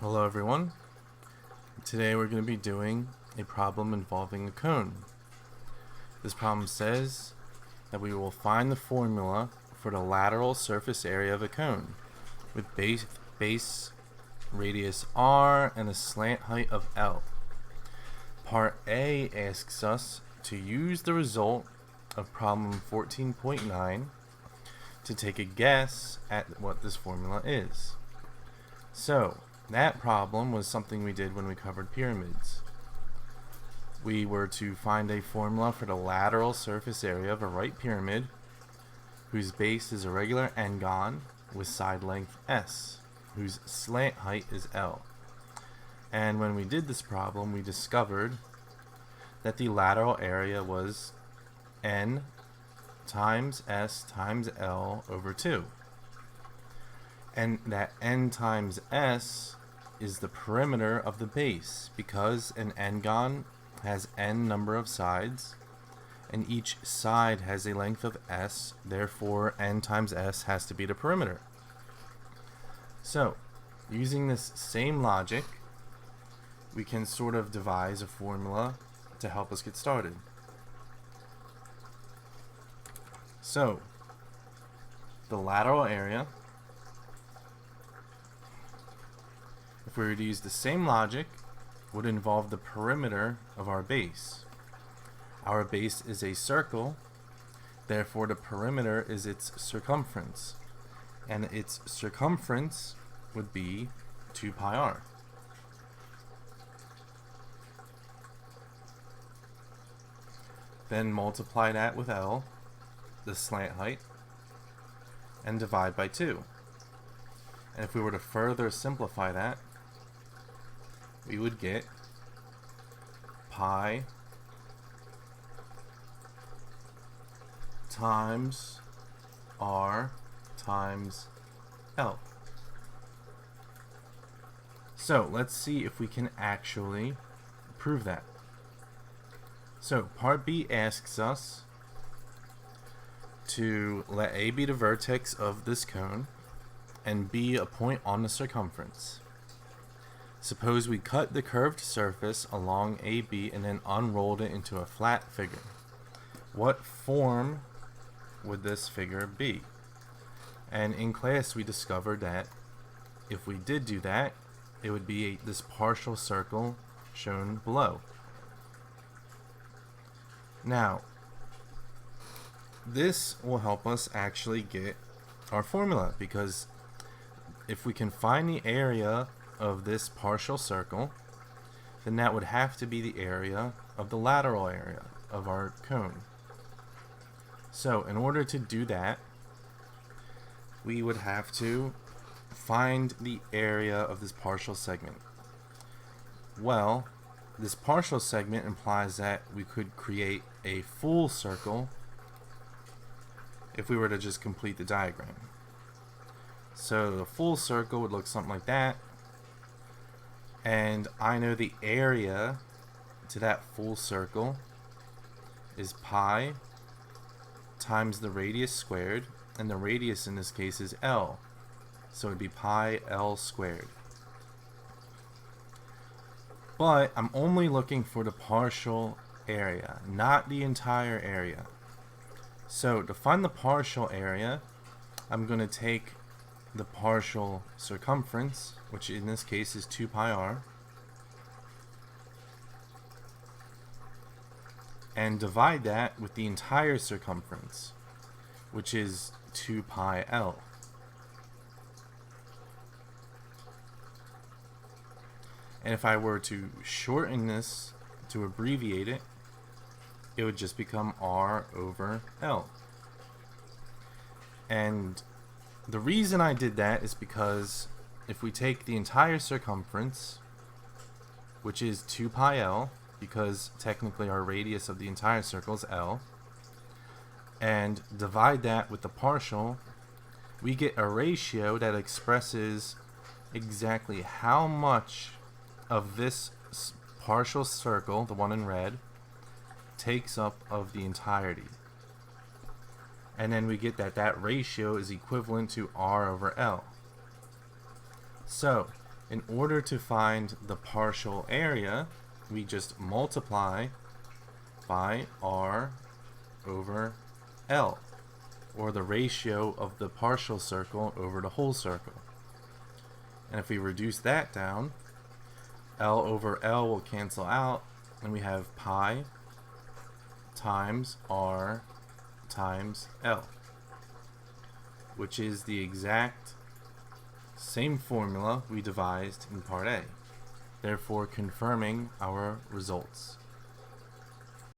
Hello everyone. Today we're going to be doing a problem involving a cone. This problem says that we will find the formula for the lateral surface area of a cone with base radius r and a slant height of L. Part A asks us to use the result of problem 14.9 to take a guess at what this formula is. So, that problem was something we did when we covered pyramids. We were to find a formula for the lateral surface area of a right pyramid whose base is a regular n-gon with side length s, whose slant height is L. And when we did this problem, we discovered that the lateral area was n times s times L over 2. And that n times s is the perimeter of the base, because an n-gon has n number of sides and each side has a length of s, therefore n times s has to be the perimeter. So, using this same logic, we can sort of devise a formula to help us get started. So, the lateral area, if we were to use the same logic, would involve the perimeter of our base. Our base is a circle, therefore the perimeter is its circumference, and its circumference would be 2 pi r. Then multiply that with L, the slant height, and divide by 2. And if we were to further simplify that, we would get pi times r times L. So let's see if we can actually prove that. So part B asks us to let A be the vertex of this cone and B a point on the circumference. Suppose we cut the curved surface along AB and then unrolled it into a flat figure. What form would this figure be? And in class we discovered that if we did do that, it would be this partial circle shown below. Now, this will help us actually get our formula, because if we can find the area of this partial circle, then that would have to be the area of the lateral area of our cone. So in order to do that, we would have to find the area of this partial segment. Well, this partial segment implies that we could create a full circle if we were to just complete the diagram. So the full circle would look something like that. And I know the area to that full circle is pi times the radius squared, and the radius in this case is L. So it would be pi L squared. But I'm only looking for the partial area, not the entire area. So to find the partial area, I'm going to take the partial circumference, which in this case is 2 pi r, and divide that with the entire circumference, which is 2 pi L. And if I were to shorten this to abbreviate it, it would just become r over L. And the reason I did that is because if we take the entire circumference, which is 2 pi L, because technically our radius of the entire circle is L, and divide that with the partial, we get a ratio that expresses exactly how much of this partial circle, the one in red, takes up of the entirety. And then we get that ratio is equivalent to r over L. So In order to find the partial area, we just multiply by R over L, or the ratio of the partial circle over the whole circle. And if we reduce that down, L over L will cancel out, and we have pi times R times L, which is the exact same formula we devised in part A, therefore confirming our results.